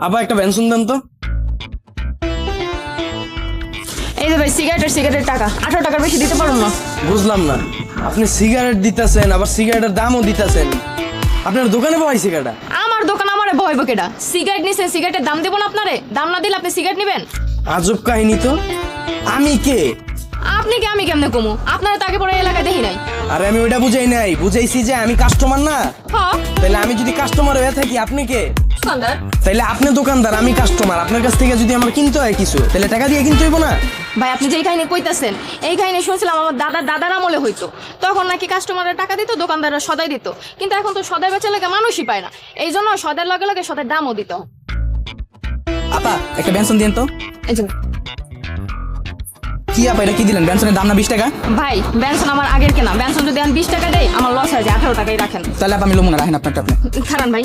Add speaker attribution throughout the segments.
Speaker 1: আবার একটা পেনশন দেন তো।
Speaker 2: এই যে ভাই সিগারেটের টাকা 18 টাকার বেশি দিতে পারুন না।
Speaker 1: বুঝলাম না, আপনি সিগারেট দিতেছেন আবার সিগারেটের দামও দিতেছেন। আপনার দোকানে পাওয়াই সিগারেট?
Speaker 2: আমার দোকান আমারে ভয়ব কেডা? সিগারেট নিছেন, সিগারেটের দাম দেব না আপনারে? দাম না দিলে আপনি সিগারেট নেবেন?
Speaker 1: আজব কাহিনী তো। আমি কে?
Speaker 2: আপনি কি আমি কেমনে কমু? আপনারা তো আগে পরে এলাকায় দেখি নাই।
Speaker 1: আরে আমি ওইটা বুঝাই নাই, বুঝাইছি যে আমি কাস্টমার না।
Speaker 2: হ্যাঁ
Speaker 1: তাহলে আমি যদি কাস্টমার হয়ে থাকি, আপনি কে?
Speaker 2: দোকানদার।
Speaker 1: তাইলে আপনি দোকানদার, আমি কাস্টমার। আপনার কাছ থেকে যদি আমার কিনতে হয় কিছু, তাহলে টাকা দিয়ে কিনতে হইব না?
Speaker 2: ভাই আপনি যেই কাহিনী কইতাছেন এই কাহিনী শুনছিলাম আমার দাদার আমলে হইতো। তখন নাকি কাস্টমাররা টাকা দিত, দোকানদাররা সদাই দিত। কিন্তু এখন তো সদাই বেচা লাগে মানুষই পায় না, এই জন্য সদাইয়ের লগে লগে সদাইয়ের দামও দিত।
Speaker 3: আপা একটা বেনসন দিন তো।
Speaker 2: এই যে
Speaker 3: কি আপা এটা কি দিলেন? বেনসনের দাম না 20 টাকা?
Speaker 2: ভাই বেনসন আমার আগের কেনা, বেনসন যদি আমি 20 টাকা দেই আমার লস হয়ে যায়, 18 টাকাই রাখেন।
Speaker 3: তাহলে আপা আমি লমু না, রাখেন আপনারটা আপনি।
Speaker 2: খারান ভাই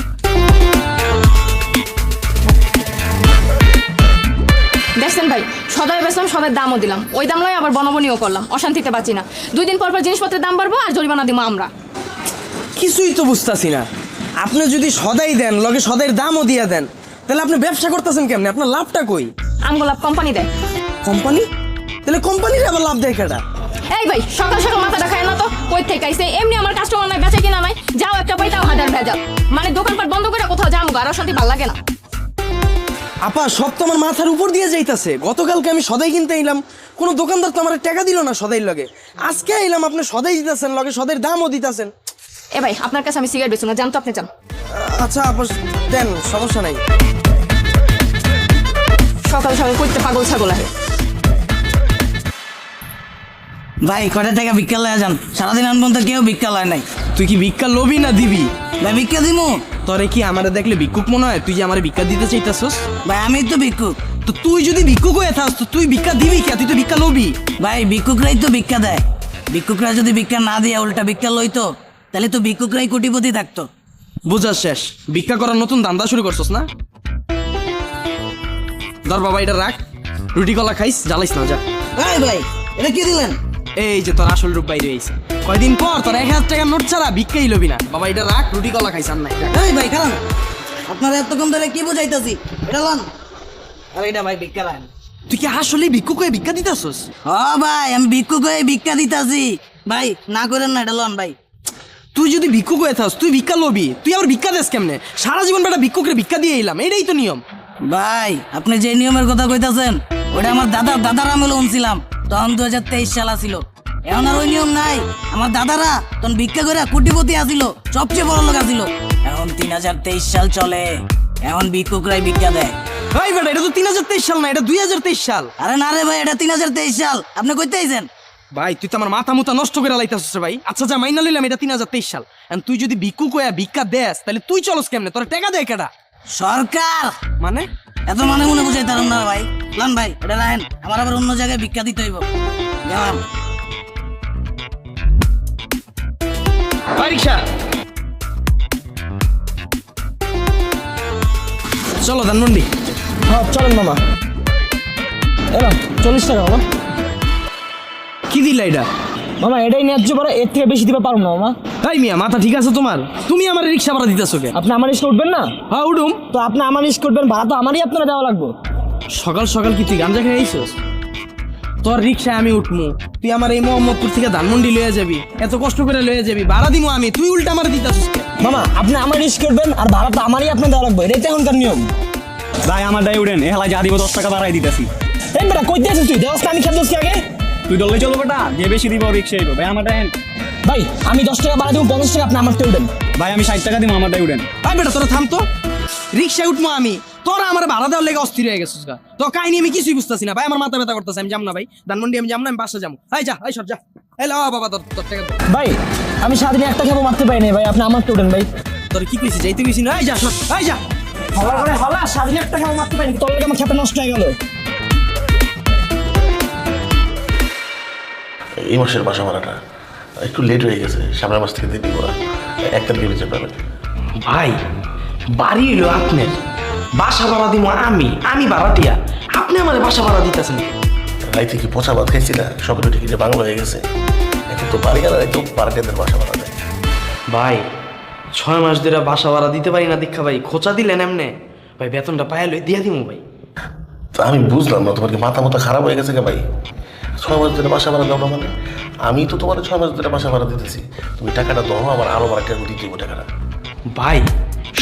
Speaker 2: দেখছেন ভাই, সদাই বেচলাম, সদাই দামও দিলাম, ওই দাম লয় আবার বনবনিও করলাম, অশান্তিতে বাঁচি না। 2 দিন পর পর জিনিসপত্রের দাম বাড়বো আর জরিমানা দিব আমরা।
Speaker 1: কিছুই তো বুঝতাছি না। আপনি যদি সদাই দেন, লগে সদাইয়ের দামও দিয়ে দেন, তাহলে আপনি ব্যবসা করতেছেন কেমনে? আপনার লাভটা কই?
Speaker 2: আমগোলাপ কোম্পানি দেয়।
Speaker 1: কোম্পানি? তাহলে কোম্পানির আবার লাভ দেয় কেটা?
Speaker 2: এই ভাই সকাল সকাল মাথাটা খায় না তো, কই থেকে আইছে? এমনি আমার কাস্টমার নাই, বেচা কিনা নাই, যাও একটা পাইতাও হাজার ভেজাল। মানে দোকানপাট বন্ধ করে কোথাও যাবো, আর অশান্তি ভালো লাগে না।
Speaker 1: আপা সব তো আমার মাথার উপর দিয়ে যাইতাছে। গতকালকে আমি সদাই কিনতে এলাম, কোনো দোকানদার তো আমার টাকা দিল না সদাইয়ের লগে। আজকে এলাম, আপনি সদাই দিতেছেন, লগে সদাইয়ের দামও দিতেছেন।
Speaker 2: এ ভাই আপনার কাছে আমি সিগারেট বেচু না, জান তো আপনি যান।
Speaker 1: আচ্ছা আপা দেন, সমস্যা নাই।
Speaker 2: সকাল সকাল করতে পাগল ছাগল আহে।
Speaker 3: ভাই কয়টা টাকা ভিক্ষা লয়া যান? সারাদিন আনবন তো কেউ ভিক্ষা লয় নাই।
Speaker 1: তুই কি ভিক্ষা লবি না দিবি?
Speaker 3: ভাই ভিক্ষা দিমু?
Speaker 1: তোরে কি আমারে দেখলে ভিক্ষুক মনে হয়? তুই যে আমারে ভিক্ষা দিতে চাইতাছস?
Speaker 3: ভাই আমি তো ভিক্ষুক।
Speaker 1: তো তুই যদি ভিক্ষুক হয়ে থাকস তো তুই ভিক্ষা দিবি কে? তুই তো ভিক্ষা লবি।
Speaker 3: ভাই ভিক্ষুকরাই তো ভিক্ষা দেয়। ভিক্ষুকরা যদি ভিক্ষা না দিয়ে উল্টা ভিক্ষা লইতো তাহলে তো ভিক্ষুকরাই কোটিপতি থাকতো।
Speaker 1: বুঝা শেষ। ভিক্ষা করার নতুন ধান্দা শুরু করছস না? ধর বাবা এটা রাখ, রুটি কলা খাইস, জ্বালাইস না, যা।
Speaker 3: এই ভাই এটা কি দিলেন?
Speaker 1: এই যে তোর আসল রূপ বাইরে হয়েছে। কয়দিন পর তোর 1000 টাকা নোট ছাড়া ভিক্ষাই লবি না। বাবা এটা রাখ, রুটি কলা খাইস, আর নাই।
Speaker 3: এই ভাই খারান, আপনারা এতক্ষণ ধরে কি বুঝাইতাছি? এটা লন। আর এটা ভাই ভিক্ষা লান।
Speaker 1: তুই কি আসলে ভিক্ষুক হয়ে ভিক্ষা দিতেছস?
Speaker 3: ভাই আমি ভিক্ষুক হয়ে ভিক্ষা দিতাছি। ভাই না করেন না, এটা লন ভাই।
Speaker 1: তুই যদি ভিক্ষুক হয়ে থাকস তুই ভিক্ষা লবি, তুই আবার ভিক্ষা দেস কেমনে? সারা জীবন বেটা ভিক্ষুকরে ভিক্ষা দিয়ে এলাম, এটাই তো নিয়ম।
Speaker 3: ভাই আপনি যে নিয়মের কথা কইতাছেন ওটা আমার দাদার আমলে শুনছিলাম, তখন 2023 সাল ছিল। এখন আর ওই নিয়ম নাই। আমার দাদারা তখন ভিক্ষা করে কোটিপতি আসিল, সবচেয়ে বড় লোক আসিল। এখন 3023 সাল চলে, এখন ভিক্ষুকরাই ভিক্ষা দেয়।
Speaker 1: ভাই বেটা এটা তো 3023 সাল না, এটা 2023 সাল।
Speaker 3: আরে না রে ভাই, এটা 3023 সাল। আপনি কইতে আইছেন?
Speaker 1: ভাই তুই তো আমার মাথা মুথা নষ্ট করে লাইতাছস রে ভাই। আচ্ছা যা মাইনা লইলাম এটা 3023 সাল। এখন তুই যদি ভিক্ষুক হয়ে ভিক্ষা দেস তাহলে তুই চলস কেমনে? তোর টাকা দেয় কেডা?
Speaker 3: সরকার।
Speaker 1: মানে
Speaker 3: এত মনে মনে বুঝাই তার না ভাই। লন ভাই এটা রাখেন, আমার আবার অন্য জায়গায় ভিক্ষা দিতে হইব। গেলাম।
Speaker 1: রিক্সা চলো ধানমন্ডি।
Speaker 4: হ্যাঁ চলেন মামা। এলাম 40 টাকা মামা।
Speaker 1: কি দিলা এটা?
Speaker 4: মামা এটাই ন্যায্য ভাড়া, এর থেকে বেশি দিতে পারবো না মামা।
Speaker 1: তাই মিয়া মাথা ঠিক আছে তোমার? তুমি আমার রিক্সা ভাড়া দিতেছো কে?
Speaker 4: আপনি আমার রিস্ক উঠবেন না?
Speaker 1: হ্যাঁ উঠুম।
Speaker 4: তো আপনি আমার রিস্ক উঠবেন, ভাড়া তো আমারই আপনারা দেওয়া লাগবে।
Speaker 1: সকাল সকাল কি তুই গাঞ্জা খেয়ে আইছস? তোর রিক্সায় আমি উঠমু, তুই আমার এই মোহাম্মদপুর থেকে ধানমন্ডি লয়ে যাবি, এত কষ্ট করে লয়ে যাবি, ভাড়া দিমু আমি, তুই উল্টা আমার দিতাছস কে?
Speaker 4: মামা আপনি আমার রিস্ক উঠবেন আর ভাড়া তো আমারই আপনার দেওয়া লাগবে, এটাই তো এখনকার নিয়ম।
Speaker 5: ভাই আমার দায় উঠেন, এ হেলা যা দিব 10 টাকা বাড়াই দিতেছি।
Speaker 4: এই বেটা কই দিয়েছিস তুই? দেওয়াস আমি খেয়ে দোষকে আগে।
Speaker 5: তুই ডললে চলবো বেটা, যে বেশি দিব রিক্সা আইব। ভাই আমার দেন।
Speaker 4: ভাই আমি 10 টাকা বাড়া দিব, 50 টাকা আপনি আমারটা উঠবেন।
Speaker 5: ভাই আমি 60 টাকা দিব, আমার দায় উঠেন।
Speaker 1: ভাই বেটা তোরা থাম তো, রিক্সায় উঠমু আমি, তোরা আমার ভাড়া দেওয়ার লেগে অস্থির হয়ে গেছিস গা। তো কাহিনী আমি কিছুই বুঝতেছি না ভাই, আমার মাথা ব্যথা করতেছে। আমি যাম না ভাই ধানমন্ডি, আমি যাম না, আমি বাসা যাবো। এই যা, এই সব যা। এই লাও বাবা তোর টাকা দে।
Speaker 4: ভাই আমি সারাদিন একটা খাবো মারতে পারি না ভাই, আপনি আমারটা উঠেন ভাই।
Speaker 1: তোর কি কইছি? যাইতে কইছি না? এই যা সব, এই যা।
Speaker 4: হলা করে হলা, সারাদিন একটা খাবো মারতে পারি না, তোর লাগে আমার খেতে নষ্ট হয়ে গেল।
Speaker 6: এই মাসের বাসা ভাড়াটা একটু লেট হয়ে গেছে, সামনের মাস থেকে দিয়ে দিব। 1 তারিখের ভিতরে পাবেন।
Speaker 1: ভাই বাড়ি এলো আপনার, বাসা ভাড়া দিব আমি ভাড়াটিয়া, আপনি আমার বাসা ভাড়া দিতেছেন।
Speaker 6: রাইতে কি পচা ভাত খাইছি না, সকালে টিকিটে বাংলা হয়ে গেছে। এখন তো বাড়ি আর একদম পার্টিদের বাসা ভাড়া দেয়।
Speaker 1: ভাই 6 মাস ধরে বাসা ভাড়া দিতে পারি না দীক্ষা ভাই, খোঁচা দিলেন এমনে। ভাই বেতনটা পাইলে দিয়া দিমু ভাই।
Speaker 6: তা আমি বুঝলাম না, তোমার কি মাথা মাথা খারাপ হয়ে গেছে কে ভাই? 6 মাস ধরে বাসা ভাড়া দাও না মানে? আমি তো তোমার 6 মাস ধরে বাসা ভাড়া দিতেছি, তুমি টাকাটা দাও, আবার আরো বার টাকা দিতে হবে টাকাটা।
Speaker 1: ভাই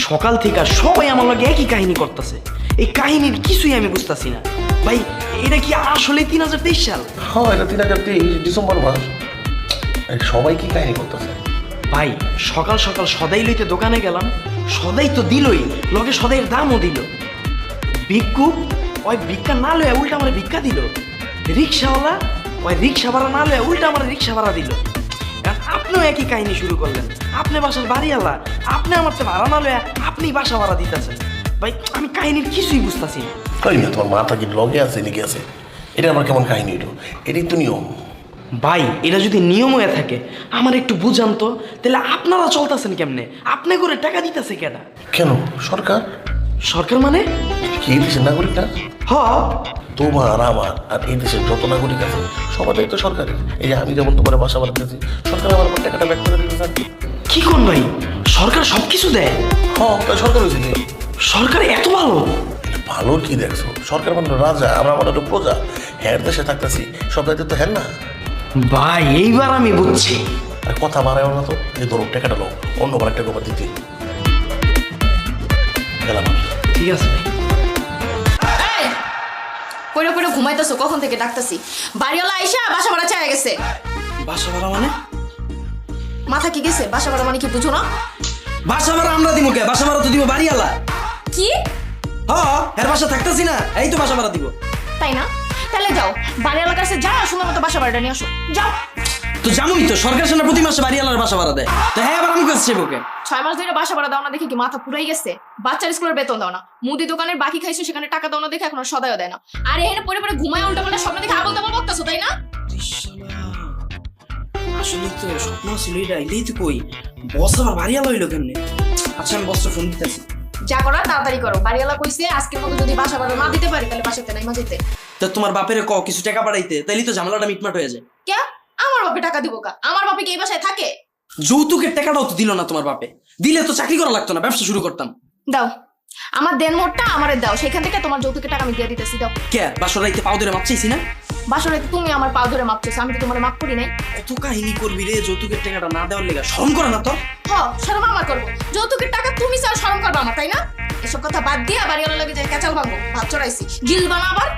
Speaker 1: সকাল থেকে সবাই আমার লগে একই কাহিনী করতেছে, এই কাহিনীর কিছুই আমি বুঝতাছি না ভাই। এটা কি আসলে 3023 সাল?
Speaker 6: হ্যাঁ, এটা 3023 ডিসেম্বর মাস। সবাই কি কাহিনী করতেছে
Speaker 1: ভাই সকাল সকাল সদাই লইতে দোকানে গেলাম, সদাই তো দিলই, লগে সদাইয়ের দামও দিল। ভিক্ষু ওই ভিক্ষা না লয়ে উল্টা আমার ভিক্ষা দিল। রিক্সাওয়ালা ওই রিক্সা ভাড়া না লয়ে উল্টা আমার রিক্সা ভাড়া দিল। আপনিও একই কাহিনী শুরু করলেন, আপনি বাসার বাড়িওয়ালা, আপনি আমার তো ভাড়া না লয়ে আপনি বাসা ভাড়া দিতেছেন। ভাই আমি কাহিনীর কিছুই বুঝতেছি না।
Speaker 6: তাই না? তোমার মাথা কি লগে আছে নাকি আছে? এটা আমার কেমন কাহিনী হইলো? এটাই তো নিয়ম।
Speaker 1: ভাই এটা যদি নিয়ম হয়ে থাকে আমার একটু বুঝান তো, তাহলে আপনারা চলতেছেন কেমনে? আপনি করে টাকা দিতেছে কেডা?
Speaker 6: কেন সরকার?
Speaker 1: সরকার মানে?
Speaker 6: কি এই দেশের নাগরিক না?
Speaker 1: হ
Speaker 6: তোমার আমার আর এই দেশের যত নাগরিক আছে সবাই তো সরকারের। এই যে আমি যেমন তোমার বাসা ভাড়া দিতেছি, সরকার আমার উপর টাকাটা ব্যাক করে দিতে চান।
Speaker 1: কি কোন ভাই, সরকার সবকিছু দেয়?
Speaker 6: হ্যাঁ, তাই সরকার হয়েছে কি?
Speaker 1: সরকার এত ভালো?
Speaker 6: ভালো কি দেখছো? সরকার মানে রাজা, আমরা মানে হলো প্রজা। হ্যাঁ দেশে থাকতেছি, সব দায়িত্ব তো হ্যাঁ না।
Speaker 1: ভাই এইবার আমি বুঝছি।
Speaker 6: আর কথা বাড়ায় না তো, এই ধরো টাকাটা লো, অন্য বার একটা গোবার দিতে গেলাম আমি।
Speaker 1: ঠিক আছে ভাই।
Speaker 2: পড়ে পড়ে ঘুমাইতেছো, কখন থেকে ডাকতেছি। বাড়িওয়ালা আইসা বাসা ভাড়া চাইয়া গেছে।
Speaker 1: বাসা ভাড়া মানে?
Speaker 2: মাথা কি গেছে? বাসা ভাড়া মানে কি বুঝো না?
Speaker 1: বাসা ভাড়া আমরা দিব কে? বাসা ভাড়া তো দিব বাড়িওয়ালা।
Speaker 2: কি?
Speaker 1: হ্যাঁ, এর বাসা থাকতেছি না, এই তো বাসা ভাড়া দিব।
Speaker 2: তাই না? তাহলে যাও বাড়িওয়ালার কাছে যাও, সুন্দর মতো বাসা ভাড়াটা নিয়ে আসো, যাও।
Speaker 1: তো জানোই তো সরকার সেনা প্রতি মাসে বাড়িওয়ালার বাসা ভাড়া দেয়, তো হ্যাঁ আবার আমি কাছে সেবকে
Speaker 2: 6 মাস ধরে বাসা ভাড়া দাও না দেখে কি মাথা পুরাই গেছে? বাচ্চার স্কুলের বেতন দাও না, মুদি দোকানের বাকি খাইছো সেখানে টাকা দাও না দেখে এখন আর সদাইও দেয় না। আর এখানে পড়ে পড়ে ঘুমায় উল্টা পাল্টা স্বপ্ন দেখে আবল তাবল বকতাছো, তাই না?
Speaker 1: আসলে তো স্বপ্ন ছিল এটা, এলেই তো কই বস আবার বাড়িওয়ালা হইলো কেমনে? আচ্ছা আমি বসটা ফোন দিতেছি।
Speaker 2: যা করার তাড়াতাড়ি করো, বাড়িওয়ালা কইছে আজকের মতো যদি বাসা ভাড়া না দিতে পারি তাহলে বাসাতে নাই যেতে।
Speaker 1: তো তোমার বাপের ক কিছু টাকা পাঠাইতে, তাইলে তো ঝামেলাটা মিটমাট হয়ে যায়।
Speaker 2: কে? আমার বাপে টাকা দিব কা? আমার বাপে কি এই বাসায় থাকে?
Speaker 1: যৌতুকের টাকাটাও তো দিল না তোমার বাপে, দিলে তো চাকরি করা লাগতো না, ব্যবসা শুরু করতাম।
Speaker 2: দাও আমার দেন মোটটা আমারে দাও, সেখান থেকে তোমার যৌতুকের টাকা আমি দিয়ে দিতেছি, দাও।
Speaker 1: কে বাসর রাইতে পাও ধরে মাপ চাইছি না?
Speaker 2: বাসরে তুমি আমার পা ধরে মাপ চাইছো, আমি তো তোমার মাপ করি নাই।
Speaker 1: কত কাহিনী করবি রে, যৌতুকের টাকাটা না দেওয়ার লেগা শরম করে না তোর?
Speaker 2: হ, শরম আমার করবো, যৌতুকের টাকা তুমি চাও, শরম করবো আমার, তাই না? এসব কথা বাদ দিয়ে বাড়িওয়ালা লাগে যে ক্যাচাল ভাঙবো, ভাত চড়াইছি, গিল বানা আবার।